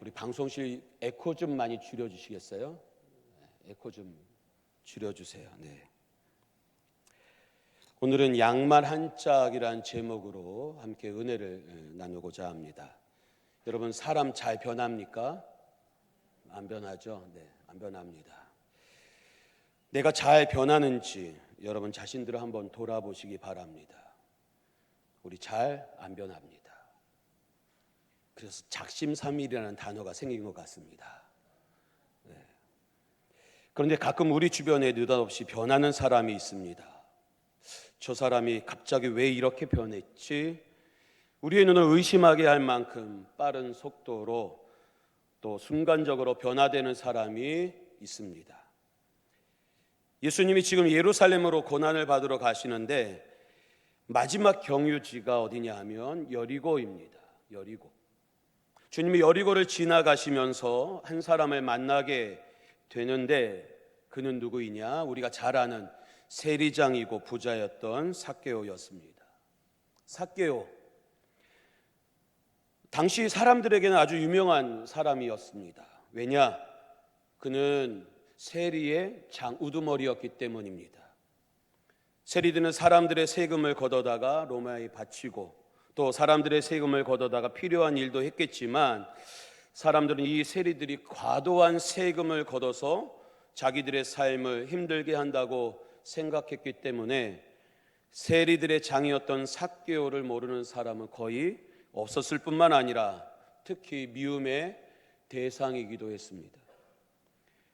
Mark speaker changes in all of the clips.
Speaker 1: 우리 방송실 에코 좀 많이 줄여주시겠어요? 에코 좀 줄여주세요. 네. 오늘은 양말 한 짝이란 제목으로 함께 은혜를 나누고자 합니다. 여러분, 사람 잘 변합니까? 안 변하죠? 네, 안 변합니다. 내가 잘 변하는지 여러분 자신들을 한번 돌아보시기 바랍니다. 우리 잘 안 변합니다. 그래서 작심삼일이라는 단어가 생긴 것 같습니다. 네. 그런데 가끔 우리 주변에 느닷없이 변하는 사람이 있습니다. 저 사람이 갑자기 왜 이렇게 변했지? 우리의 눈을 의심하게 할 만큼 빠른 속도로 또 순간적으로 변화되는 사람이 있습니다. 예수님이 지금 예루살렘으로 고난을 받으러 가시는데 마지막 경유지가 어디냐 하면 여리고입니다. 여리고. 주님이 여리고를 지나가시면서 한 사람을 만나게 되는데 그는 누구이냐? 우리가 잘 아는 세리장이고 부자였던 삭개오였습니다. 삭개오, 당시 사람들에게는 아주 유명한 사람이었습니다. 왜냐? 그는 세리의 우두머리였기 때문입니다. 세리들은 사람들의 세금을 걷어다가 로마에 바치고 또 사람들의 세금을 걷어다가 필요한 일도 했겠지만 사람들은 이 세리들이 과도한 세금을 걷어서 자기들의 삶을 힘들게 한다고 생각했기 때문에 세리들의 장이었던 삭개오를 모르는 사람은 거의 없었을 뿐만 아니라 특히 미움의 대상이기도 했습니다.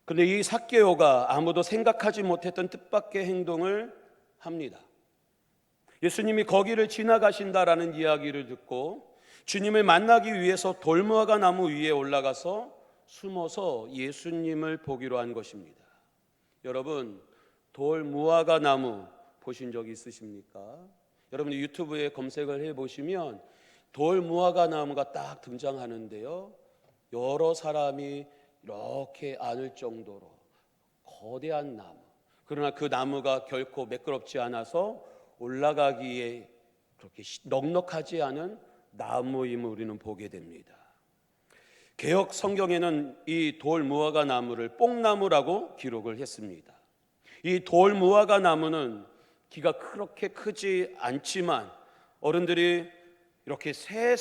Speaker 1: 그런데 이 삭개오가 아무도 생각하지 못했던 뜻밖의 행동을 합니다. 예수님이 거기를 지나가신다라는 이야기를 듣고 주님을 만나기 위해서 돌무화과 나무 위에 올라가서 숨어서 예수님을 보기로 한 것입니다. 여러분, 돌무화과 나무 보신 적 있으십니까? 여러분 유튜브에 검색을 해보시면 돌무화과 나무가 딱 등장하는데요, 여러 사람이 이렇게 안을 정도로 거대한 나무, 그러나 그 나무가 결코 매끄럽지 않아서 올라가기에 그렇게 넉넉하지 않은 나무임을 우리는 보게 됩니다. 개역 성경에는 이 돌무화과 나무를 뽕나무라고 기록을 했습니다. 이 돌무화과 나무는 키가 그렇게 크지 않지만 어른들이 이렇게 세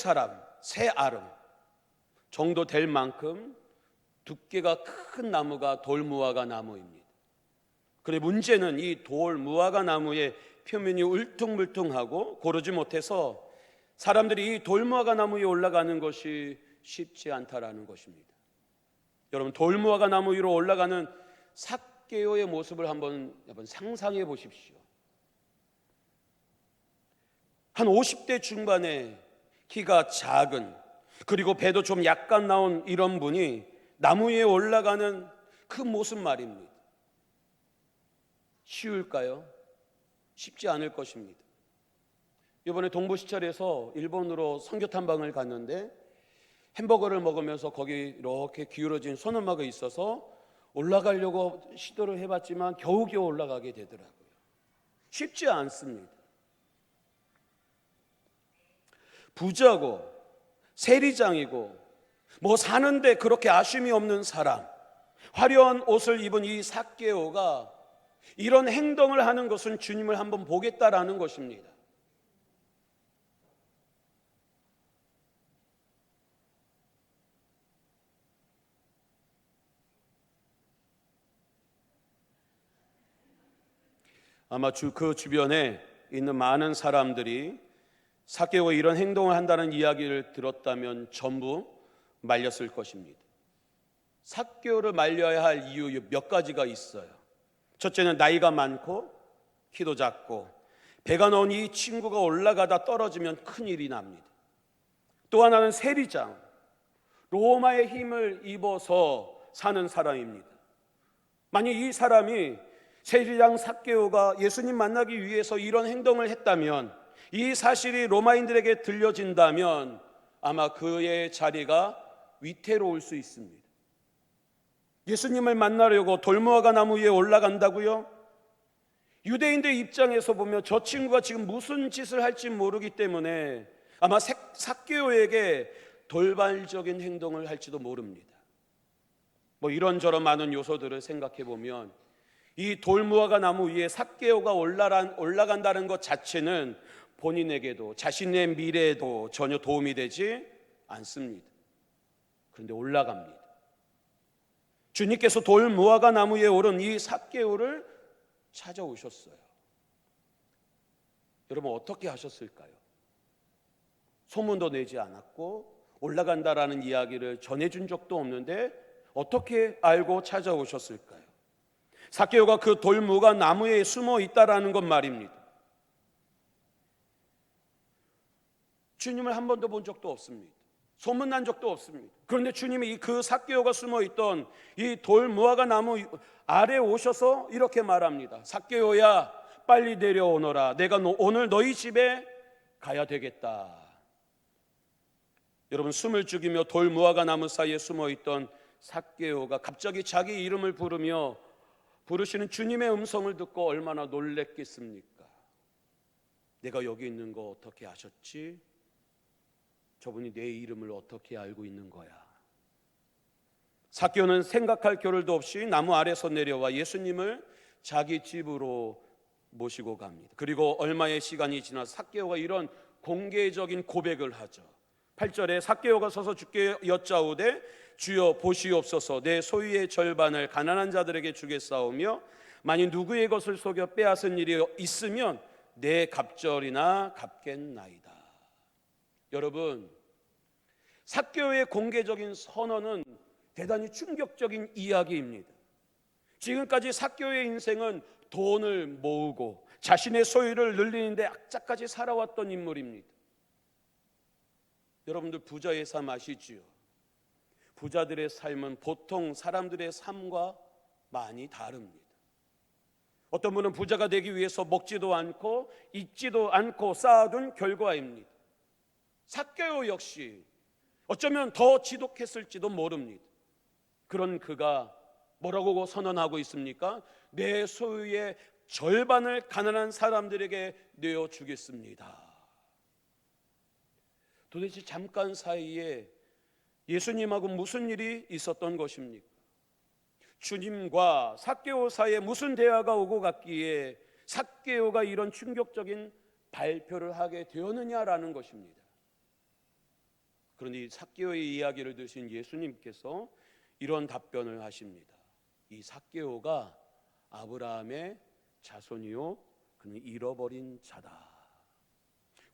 Speaker 1: 아름 정도 될 만큼 두께가 큰 나무가 돌무화과 나무입니다. 그런데 문제는 이 돌무화과 나무의 표면이 울퉁불퉁하고 고르지 못해서 사람들이 이 돌무화과 나무 위에 올라가는 것이 쉽지 않다라는 것입니다. 여러분, 돌무화과 나무 위로 올라가는 삭개오의 모습을 한번 상상해 보십시오. 한 50대 중반에 키가 작은, 그리고 배도 좀 약간 나온 이런 분이 나무 위에 올라가는 그 모습 말입니다. 쉬울까요? 쉽지 않을 것입니다. 이번에 동부시찰에서 일본으로 선교 탐방을 갔는데 햄버거를 먹으면서 거기 이렇게 기울어진 소나무가 있어서 올라가려고 시도를 해봤지만 겨우겨우 올라가게 되더라고요. 쉽지 않습니다. 부자고 세리장이고 뭐 사는데 그렇게 아쉬움이 없는 사람, 화려한 옷을 입은 이 삭개오가 이런 행동을 하는 것은 주님을 한번 보겠다라는 것입니다. 아마 그 주변에 있는 많은 사람들이 삭개오가 이런 행동을 한다는 이야기를 들었다면 전부 말렸을 것입니다. 삭개오를 말려야 할 이유 몇 가지가 있어요. 첫째는 나이가 많고 키도 작고 배가 나온 이 친구가 올라가다 떨어지면 큰일이 납니다. 또 하나는 세리장, 로마의 힘을 입어서 사는 사람입니다. 만약 이 사람이 세리장 삭개오가 예수님 만나기 위해서 이런 행동을 했다면, 이 사실이 로마인들에게 들려진다면 아마 그의 자리가 위태로울 수 있습니다. 예수님을 만나려고 돌무화과 나무 위에 올라간다고요? 유대인들 입장에서 보면 저 친구가 지금 무슨 짓을 할지 모르기 때문에 아마 삭개오에게 돌발적인 행동을 할지도 모릅니다. 뭐 이런저런 많은 요소들을 생각해 보면 이 돌무화과 나무 위에 삭개오가 올라간다는 것 자체는 본인에게도 자신의 미래에도 전혀 도움이 되지 않습니다. 그런데 올라갑니다. 주님께서 돌무화과 나무 위에 오른 이 삭개오를 찾아오셨어요. 여러분 어떻게 하셨을까요? 소문도 내지 않았고 올라간다라는 이야기를 전해준 적도 없는데 어떻게 알고 찾아오셨을까요? 삭개오가 그 돌무화과 나무에 숨어 있다라는 것 말입니다. 주님을 한 번도 본 적도 없습니다. 소문난 적도 없습니다. 그런데 주님이 그 삭개오가 숨어 있던 이 돌무화과 나무 아래 오셔서 이렇게 말합니다. 삭개오야, 빨리 내려오너라. 내가 오늘 너희 집에 가야 되겠다. 여러분, 숨을 죽이며 돌무화과 나무 사이에 숨어 있던 삭개오가 갑자기 자기 이름을 부르시는 주님의 음성을 듣고 얼마나 놀랬겠습니까? 내가 여기 있는 거 어떻게 아셨지? 저분이 내 이름을 어떻게 알고 있는 거야? 삭개오는 생각할 겨를도 없이 나무 아래서 내려와 예수님을 자기 집으로 모시고 갑니다. 그리고 얼마의 시간이 지나 삭개오가 이런 공개적인 고백을 하죠. 8절에 삭개오가 서서 주께 여짜오되 주여 보시옵소서, 내 소유의 절반을 가난한 자들에게 주겠사오며 만일 누구의 것을 속여 빼앗은 일이 있으면 내 갑절이나 갚겠나이다. 여러분, 삭개오의 공개적인 선언은 대단히 충격적인 이야기입니다. 지금까지 삭개오의 인생은 돈을 모으고 자신의 소유를 늘리는데 악착같이 살아왔던 인물입니다. 여러분들 부자의 삶 아시지요? 부자들의 삶은 보통 사람들의 삶과 많이 다릅니다. 어떤 분은 부자가 되기 위해서 먹지도 않고 입지도 않고 쌓아둔 결과입니다. 삭개오 역시 어쩌면 더 지독했을지도 모릅니다. 그런 그가 뭐라고 선언하고 있습니까? 내 소유의 절반을 가난한 사람들에게 내어주겠습니다. 도대체 잠깐 사이에 예수님하고 무슨 일이 있었던 것입니까? 주님과 삭개오 사이에 무슨 대화가 오고 갔기에 삭개오가 이런 충격적인 발표를 하게 되었느냐라는 것입니다. 그런데 삭개오의 이야기를 들으신 예수님께서 이런 답변을 하십니다. 이 삭개오가 아브라함의 자손이요, 그는 잃어버린 자다.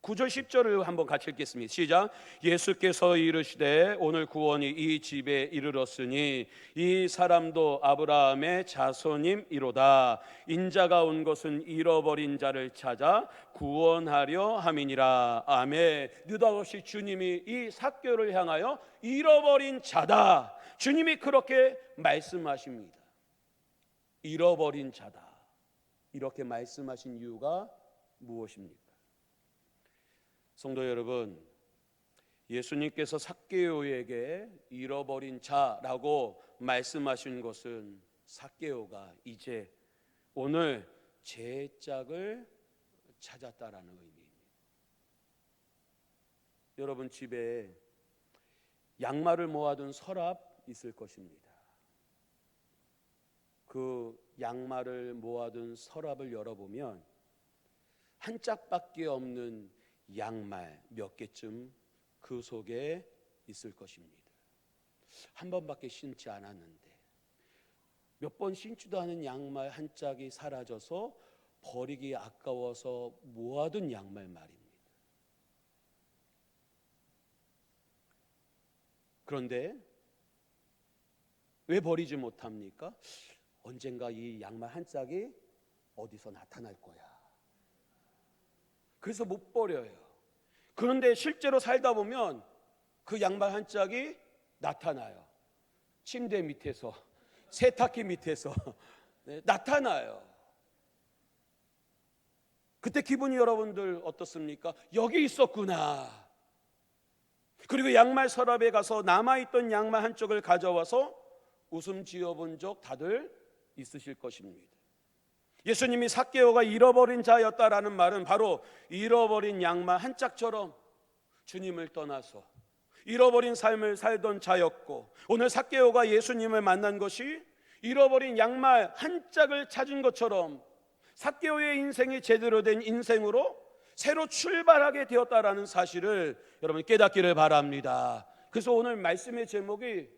Speaker 1: 9절 10절을 한번 같이 읽겠습니다. 시작. 예수께서 이르시되 오늘 구원이 이 집에 이르렀으니 이 사람도 아브라함의 자손임이로다. 인자가 온 것은 잃어버린 자를 찾아 구원하려 함이니라. 아멘. 느닷없이 주님이 이 삭개오를 향하여 잃어버린 자다, 주님이 그렇게 말씀하십니다. 잃어버린 자다, 이렇게 말씀하신 이유가 무엇입니까? 성도 여러분, 예수님께서 삭개오에게 잃어버린 자라고 말씀하신 것은 삭개오가 이제 오늘 제 짝을 찾았다라는 의미입니다. 여러분 집에 양말을 모아둔 서랍 있을 것입니다. 그 양말을 모아둔 서랍을 열어보면 한 짝밖에 없는 양말 몇 개쯤 그 속에 있을 것입니다. 한 번밖에 신지 않았는데 몇 번 신지도 않은 양말 한 짝이 사라져서 버리기 아까워서 모아둔 양말 말입니다. 그런데 왜 버리지 못합니까? 언젠가 이 양말 한 짝이 어디서 나타날 거야. 그래서 못 버려요. 그런데 실제로 살다 보면 그 양말 한 짝이 나타나요. 침대 밑에서, 세탁기 밑에서 나타나요. 그때 기분이 여러분들 어떻습니까? 여기 있었구나. 그리고 양말 서랍에 가서 남아있던 양말 한 짝을 가져와서 웃음 지어본 적 다들 있으실 것입니다. 예수님이 삭개오가 잃어버린 자였다라는 말은 바로 잃어버린 양말 한 짝처럼 주님을 떠나서 잃어버린 삶을 살던 자였고, 오늘 삭개오가 예수님을 만난 것이 잃어버린 양말 한 짝을 찾은 것처럼 삭개오의 인생이 제대로 된 인생으로 새로 출발하게 되었다라는 사실을 여러분 깨닫기를 바랍니다. 그래서 오늘 말씀의 제목이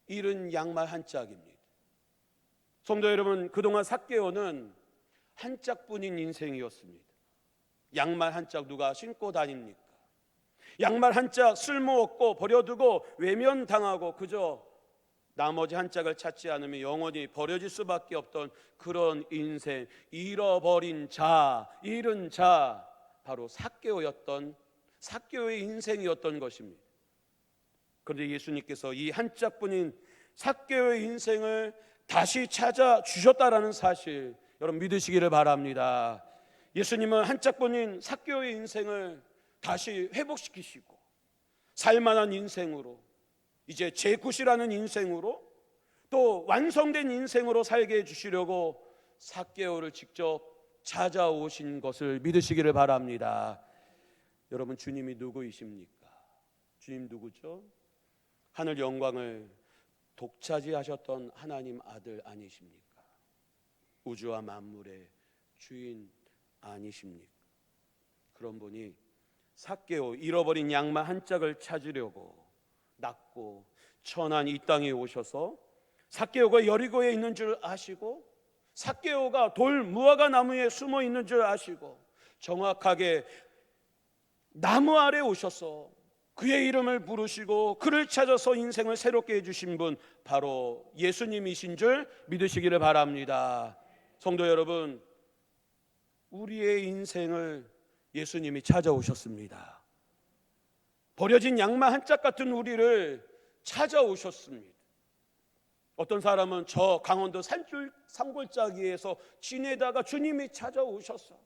Speaker 1: 잃은 양말 한 짝입니다. 성도 여러분, 그동안 삭개오는 한 짝뿐인 인생이었습니다. 양말 한 짝 누가 신고 다닙니까? 양말 한 짝 쓸모없고 버려두고 외면당하고 그저 나머지 한 짝을 찾지 않으면 영원히 버려질 수밖에 없던 그런 인생, 잃어버린 자, 잃은 자, 바로 삭개오의 인생이었던 것입니다. 그런데 예수님께서 이 한 짝뿐인 삭개오의 인생을 다시 찾아주셨다라는 사실 여러분 믿으시기를 바랍니다. 예수님은 한 짝뿐인 삭개오의 인생을 다시 회복시키시고 살만한 인생으로, 이제 제9이라는 인생으로, 또 완성된 인생으로 살게 해주시려고 삭개오를 직접 찾아오신 것을 믿으시기를 바랍니다. 여러분, 주님이 누구이십니까? 주님 누구죠? 하늘 영광을 독차지하셨던 하나님 아들 아니십니까? 우주와 만물의 주인 아니십니까? 그런 분이 삭개오, 잃어버린 양말 한 짝을 찾으려고 낮고 천한 이 땅에 오셔서 삭개오가 여리고에 있는 줄 아시고, 삭개오가 돌 무화과 나무에 숨어 있는 줄 아시고, 정확하게 나무 아래 오셔서 그의 이름을 부르시고 그를 찾아서 인생을 새롭게 해주신 분, 바로 예수님이신 줄 믿으시기를 바랍니다. 성도 여러분, 우리의 인생을 예수님이 찾아오셨습니다. 버려진 양말 한 짝 같은 우리를 찾아오셨습니다. 어떤 사람은 저 강원도 산골짜기에서 지내다가 주님이 찾아오셔서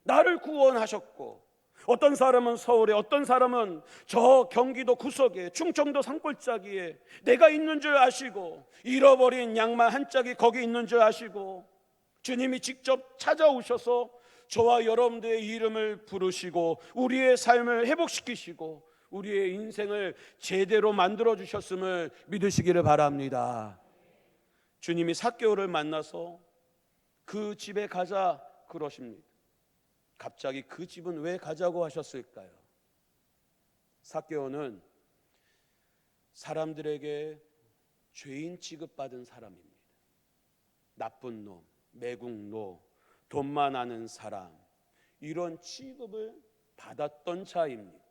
Speaker 1: 나를 구원하셨고, 어떤 사람은 서울에, 어떤 사람은 저 경기도 구석에, 충청도 산골짜기에 내가 있는 줄 아시고, 잃어버린 양말 한 짝이 거기 있는 줄 아시고 주님이 직접 찾아오셔서 저와 여러분들의 이름을 부르시고 우리의 삶을 회복시키시고 우리의 인생을 제대로 만들어 주셨음을 믿으시기를 바랍니다. 주님이 삭개오를 만나서 그 집에 가자 그러십니다. 갑자기 그 집은 왜 가자고 하셨을까요? 삭개오는 사람들에게 죄인 취급받은 사람입니다. 나쁜 놈, 매국노, 돈만 아는 사람, 이런 취급을 받았던 자입니다.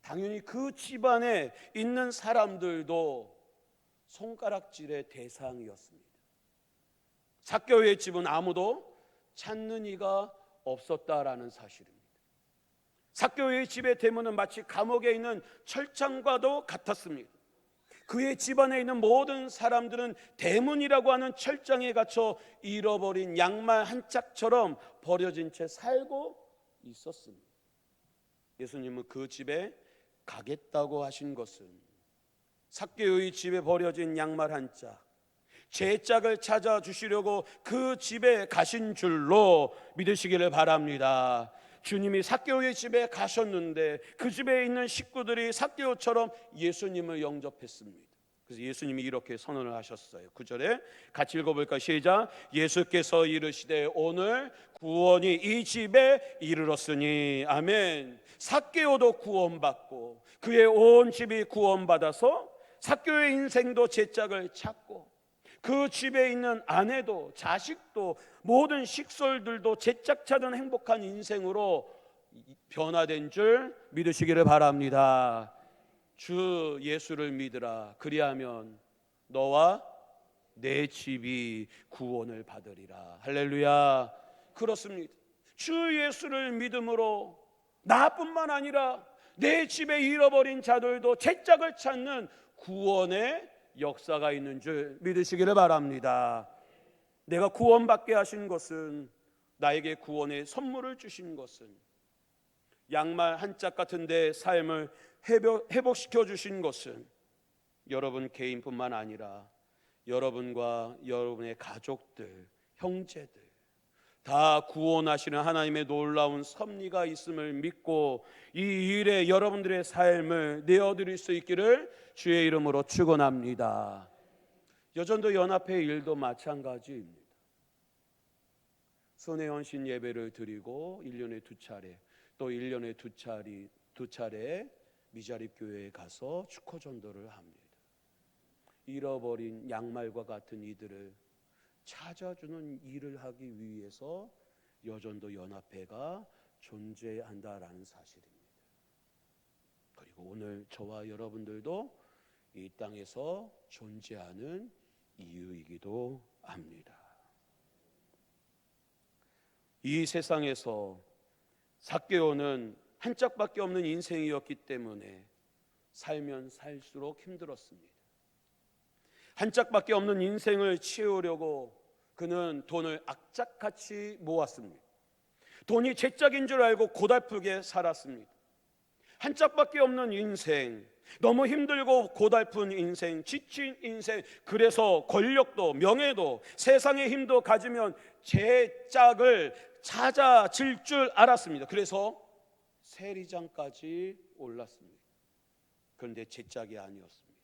Speaker 1: 당연히 그 집안에 있는 사람들도 손가락질의 대상이었습니다. 삭개오의 집은 아무도 찾는 이가 없었다라는 사실입니다. 삭개오의 집의 대문은 마치 감옥에 있는 철장과도 같았습니다. 그의 집안에 있는 모든 사람들은 대문이라고 하는 철장에 갇혀 잃어버린 양말 한 짝처럼 버려진 채 살고 있었습니다. 예수님은 그 집에 가겠다고 하신 것은 삭개오의 집에 버려진 양말 한 짝, 제 짝을 찾아주시려고 그 집에 가신 줄로 믿으시기를 바랍니다. 주님이 삭개오의 집에 가셨는데 그 집에 있는 식구들이 삭개오처럼 예수님을 영접했습니다. 그래서 예수님이 이렇게 선언을 하셨어요. 9절에 같이 읽어볼까요? 시작. 예수께서 이르시되 오늘 구원이 이 집에 이르렀으니. 아멘. 삭개오도 구원받고 그의 온 집이 구원받아서 삭개오의 인생도 제 짝을 찾고 그 집에 있는 아내도 자식도 모든 식솔들도 제 짝 찾은 행복한 인생으로 변화된 줄 믿으시기를 바랍니다. 주 예수를 믿으라. 그리하면 너와 내 집이 구원을 받으리라. 할렐루야. 그렇습니다. 주 예수를 믿음으로 나뿐만 아니라 내 집에 잃어버린 자들도 제 짝을 찾는 구원의 역사가 있는 줄 믿으시기를 바랍니다. 내가 구원받게 하신 것은, 나에게 구원의 선물을 주신 것은, 양말 한 짝 같은 내 삶을 회복시켜 주신 것은 여러분 개인뿐만 아니라 여러분과 여러분의 가족들, 형제들, 다 구원하시는 하나님의 놀라운 섭리가 있음을 믿고 이 일에 여러분들의 삶을 내어드릴 수 있기를 주의 이름으로 축원합니다. 여전도 연합회 일도 마찬가지입니다. 손해 헌신 예배를 드리고 1년에 2차례 또 1년에 2차례 미자립 교회에 가서 축호 전도를 합니다. 잃어버린 양말과 같은 이들을 찾아주는 일을 하기 위해서 여전도 연합회가 존재한다라는 사실입니다. 그리고 오늘 저와 여러분들도 이 땅에서 존재하는 이유이기도 합니다. 이 세상에서 삭개오는 한 짝밖에 없는 인생이었기 때문에 살면 살수록 힘들었습니다. 한 짝밖에 없는 인생을 채우려고 그는 돈을 악착같이 모았습니다. 돈이 제 짝인 줄 알고 고달프게 살았습니다. 한 짝밖에 없는 인생, 너무 힘들고 고달픈 인생, 지친 인생, 그래서 권력도 명예도 세상의 힘도 가지면 제 짝을 찾아질 줄 알았습니다. 그래서 세리장까지 올랐습니다. 그런데 제 짝이 아니었습니다.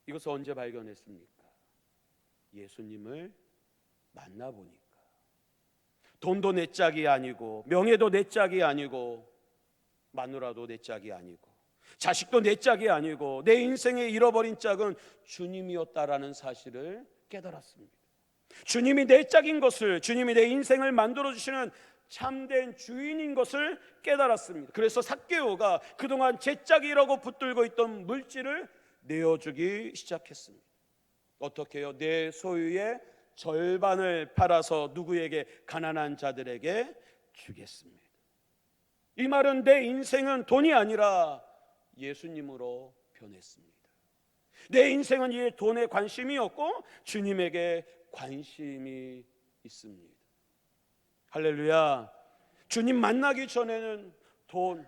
Speaker 1: 이것을 언제 발견했습니까? 예수님을 만나보니까. 돈도 내 짝이 아니고 명예도 내 짝이 아니고 마누라도 내 짝이 아니고 자식도 내 짝이 아니고 내 인생의 잃어버린 짝은 주님이었다라는 사실을 깨달았습니다. 주님이 내 짝인 것을, 주님이 내 인생을 만들어주시는 참된 주인인 것을 깨달았습니다. 그래서 삭개오가 그동안 제 짝이라고 붙들고 있던 물질을 내어주기 시작했습니다. 어떻게 해요? 내 소유의 절반을 팔아서 누구에게? 가난한 자들에게 주겠습니다. 이 말은 내 인생은 돈이 아니라 예수님으로 변했습니다. 내 인생은 이 돈에 관심이 없고 주님에게 관심이 있습니다. 할렐루야. 주님 만나기 전에는 돈.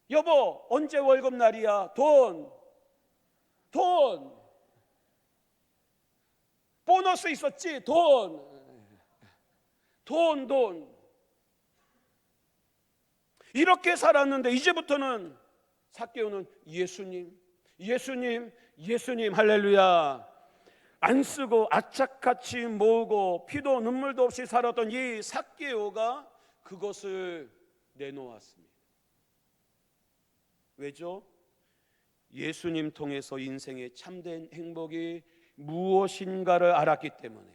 Speaker 1: 여보, 언제 월급날이야? 돈. 보너스 있었지? 돈. 이렇게 살았는데 이제부터는 삭개오는 예수님, 할렐루야. 안 쓰고 악착같이 모으고 피도 눈물도 없이 살았던 이 삭개오가 그것을 내놓았습니다. 왜죠? 예수님 통해서 인생의 참된 행복이 무엇인가를 알았기 때문에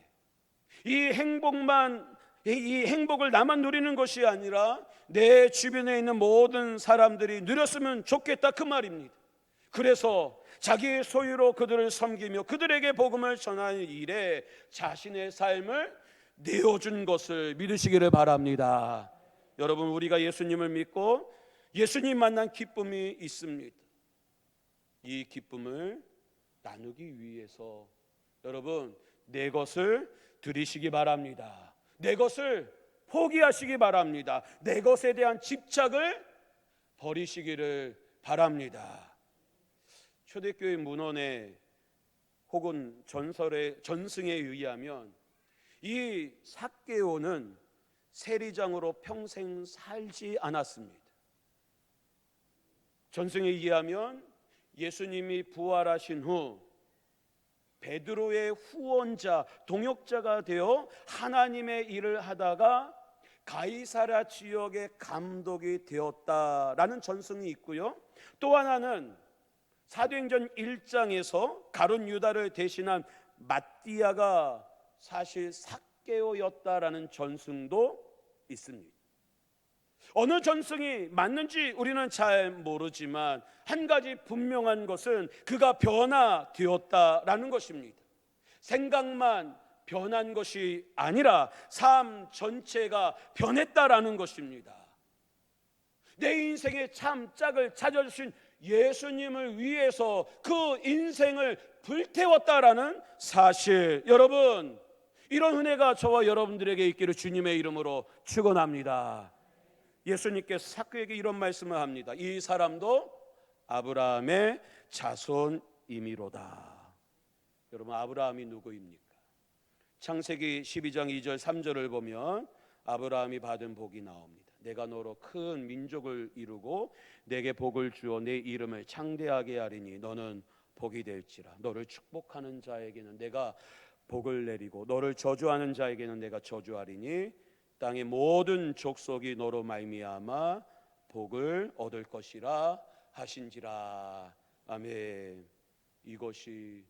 Speaker 1: 이 행복을 나만 누리는 것이 아니라 내 주변에 있는 모든 사람들이 누렸으면 좋겠다, 그 말입니다. 그래서 자기의 소유로 그들을 섬기며 그들에게 복음을 전하는 일에 자신의 삶을 내어준 것을 믿으시기를 바랍니다. 여러분, 우리가 예수님을 믿고 예수님 만난 기쁨이 있습니다. 이 기쁨을 나누기 위해서 여러분, 내 것을 드리시기 바랍니다. 내 것을 포기하시기 바랍니다. 내 것에 대한 집착을 버리시기를 바랍니다. 초대교회 문헌에 혹은 전승에 의하면 이 삭개오는 세리장으로 평생 살지 않았습니다. 전승에 의하면 예수님이 부활하신 후 베드로의 후원자, 동역자가 되어 하나님의 일을 하다가 가이사랴 지역의 감독이 되었다라는 전승이 있고요. 또 하나는 사도행전 1장에서 가룟 유다를 대신한 마띠아가 사실 삭개오였다라는 전승도 있습니다. 어느 전승이 맞는지 우리는 잘 모르지만 한 가지 분명한 것은 그가 변화되었다라는 것입니다. 생각만 변한 것이 아니라 삶 전체가 변했다라는 것입니다. 내 인생의 참 짝을 찾아주신 예수님을 위해서 그 인생을 불태웠다라는 사실, 여러분, 이런 은혜가 저와 여러분들에게 있기를 주님의 이름으로 축원합니다. 예수님께서 삭개오에게 이런 말씀을 합니다. 이 사람도 아브라함의 자손임이로다. 여러분, 아브라함이 누구입니까? 창세기 12장 2절 3절을 보면 아브라함이 받은 복이 나옵니다. 내가 너로 큰 민족을 이루고 내게 복을 주어 내 이름을 창대하게 하리니 너는 복이 될지라. 너를 축복하는 자에게는 내가 복을 내리고 너를 저주하는 자에게는 내가 저주하리니 땅의 모든 족속이 너로 말미암아 복을 얻을 것이라 하신지라. 아멘. 이것이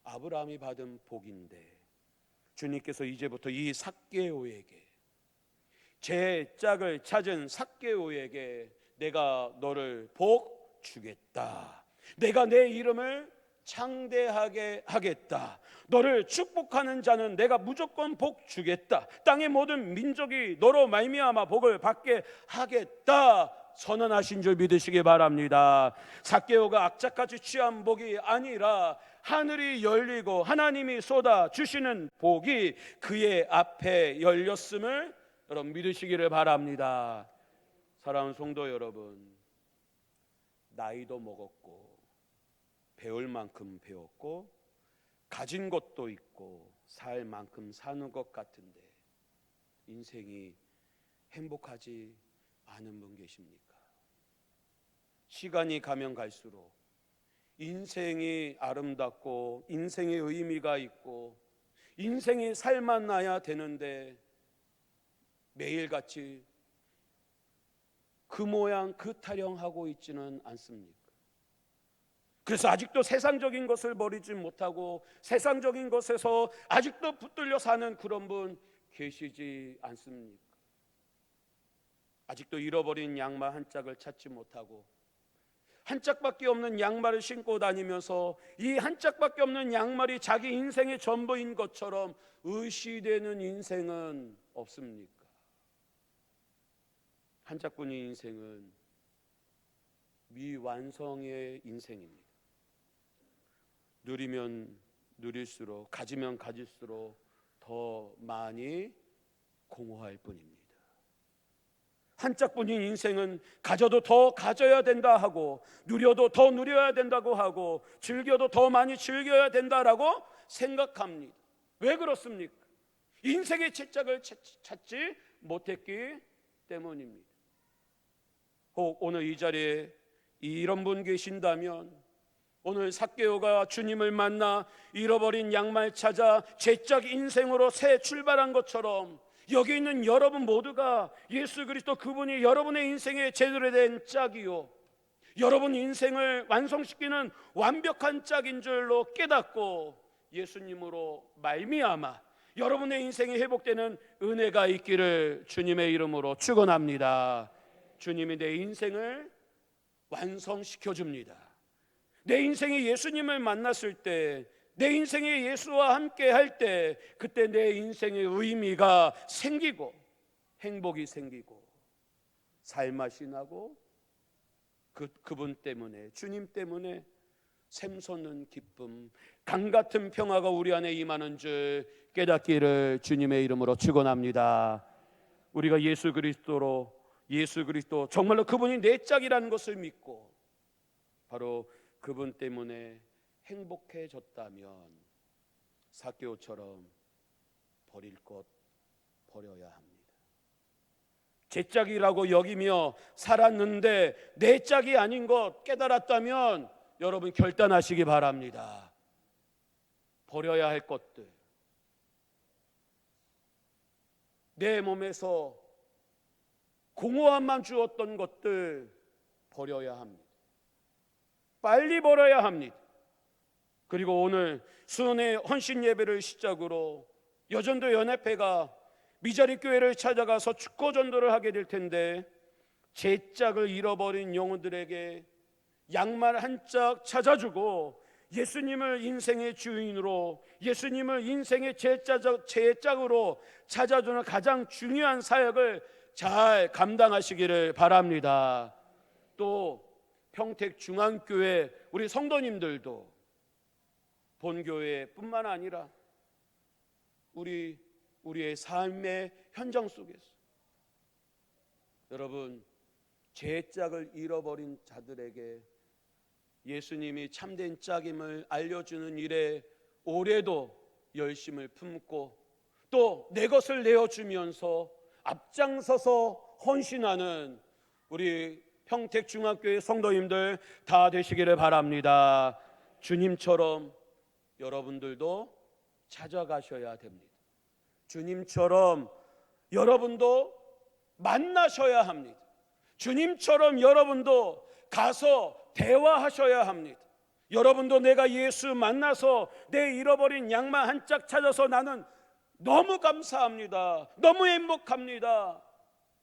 Speaker 1: 아브라함이 받은 복인데 주님께서 이제부터 이 삭개오에게, 제 짝을 찾은 삭개오에게 내가 너를 복 주겠다. 내가 내 이름을 창대하게 하겠다. 너를 축복하는 자는 내가 무조건 복 주겠다. 땅의 모든 민족이 너로 말미암아 복을 받게 하겠다 선언하신 줄 믿으시기 바랍니다. 삭개오가 악착같이 취한 복이 아니라 하늘이 열리고 하나님이 쏟아 주시는 복이 그의 앞에 열렸음을 여러분 믿으시기를 바랍니다. 사랑하는 성도 여러분, 나이도 먹었고 배울 만큼 배웠고 가진 것도 있고 살 만큼 사는 것 같은데 인생이 행복하지 않은 분 계십니까? 시간이 가면 갈수록 인생이 아름답고 인생의 의미가 있고 인생이 살만나야 되는데 매일같이 그 모양 그 타령하고 있지는 않습니까? 그래서 아직도 세상적인 것을 버리지 못하고 세상적인 것에서 아직도 붙들려 사는 그런 분 계시지 않습니까? 아직도 잃어버린 양말 한 짝을 찾지 못하고 한 짝밖에 없는 양말을 신고 다니면서 이 한 짝밖에 없는 양말이 자기 인생의 전부인 것처럼 의시되는 인생은 없습니까? 한 짝뿐인 인생은 미완성의 인생입니다. 누리면 누릴수록, 가지면 가질수록 더 많이 공허할 뿐입니다. 한 짝뿐인 인생은 가져도 더 가져야 된다 하고 누려도 더 누려야 된다고 하고 즐겨도 더 많이 즐겨야 된다라고 생각합니다. 왜 그렇습니까? 인생의 채짝을 찾지 못했기 때문입니다. 혹 오늘 이 자리에 이런 분 계신다면 오늘 삭개오가 주님을 만나 잃어버린 양말 찾아 제짝 인생으로 새 출발한 것처럼 여기 있는 여러분 모두가 예수 그리스도 그분이 여러분의 인생의 제대로 된 짝이요 여러분 인생을 완성시키는 완벽한 짝인 줄로 깨닫고 예수님으로 말미암아 여러분의 인생이 회복되는 은혜가 있기를 주님의 이름으로 축원합니다. 주님이 내 인생을 완성시켜 줍니다. 내 인생이 예수님을 만났을 때, 내 인생이 예수와 함께 할 때 그때 내 인생의 의미가 생기고 행복이 생기고 살맛이 나고 그분 때문에, 주님 때문에 샘솟는 기쁨, 강같은 평화가 우리 안에 임하는 줄 깨닫기를 주님의 이름으로 축원합니다. 우리가 예수 그리스도 정말로 그분이 내 짝이라는 것을 믿고 바로 그분 때문에 행복해졌다면 삭개오처럼 버릴 것 버려야 합니다. 제 짝이라고 여기며 살았는데 내 짝이 아닌 것 깨달았다면 여러분 결단하시기 바랍니다. 버려야 할 것들, 내 몸에서 공허함만 주었던 것들 버려야 합니다. 빨리 버려야 합니다. 그리고 오늘 수은의 헌신 예배를 시작으로 여전도 연합회가 미자리 교회를 찾아가서 축고 전도를 하게 될 텐데 제 짝을 잃어버린 영혼들에게 양말 한 짝 찾아주고 예수님을 인생의 주인으로, 예수님을 인생의 제 짝으로 찾아주는 가장 중요한 사역을 잘 감당하시기를 바랍니다. 또 평택 중앙교회 우리 성도님들도 본교회뿐만 아니라 우리의 삶의 현장 속에서 여러분 제 짝을 잃어버린 자들에게 예수님이 참된 짝임을 알려주는 일에 올해도 열심을 품고 또 내 것을 내어주면서 앞장서서 헌신하는 우리 평택중학교의 성도님들 다 되시기를 바랍니다. 주님처럼 여러분들도 찾아가셔야 됩니다. 주님처럼 여러분도 만나셔야 합니다. 주님처럼 여러분도 가서 대화하셔야 합니다. 여러분도 내가 예수 만나서 내 잃어버린 양말 한 짝 찾아서 나는 너무 감사합니다, 너무 행복합니다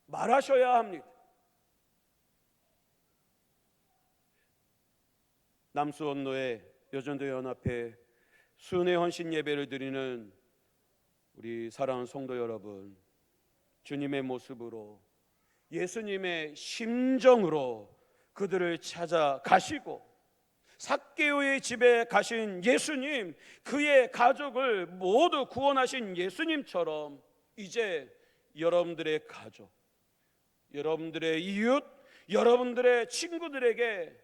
Speaker 1: 말하셔야 합니다. 남수원로의 여전도 연합회 수은혜 헌신 예배를 드리는 우리 사랑하는 성도 여러분, 주님의 모습으로 예수님의 심정으로 그들을 찾아가시고 삭개오의 집에 가신 예수님, 그의 가족을 모두 구원하신 예수님처럼 이제 여러분들의 가족, 여러분들의 이웃, 여러분들의 친구들에게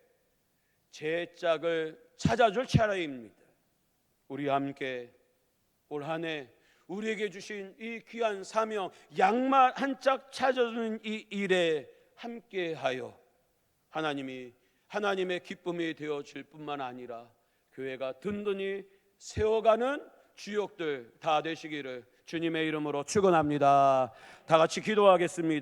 Speaker 1: 제 짝을 찾아줄 차례입니다. 우리 함께 올 한 해 우리에게 주신 이 귀한 사명, 양말 한 짝 찾아주는 이 일에 함께하여 하나님의 기쁨이 되어질 뿐만 아니라 교회가 든든히 세워가는 주역들 다 되시기를 주님의 이름으로 축원합니다. 다 같이 기도하겠습니다.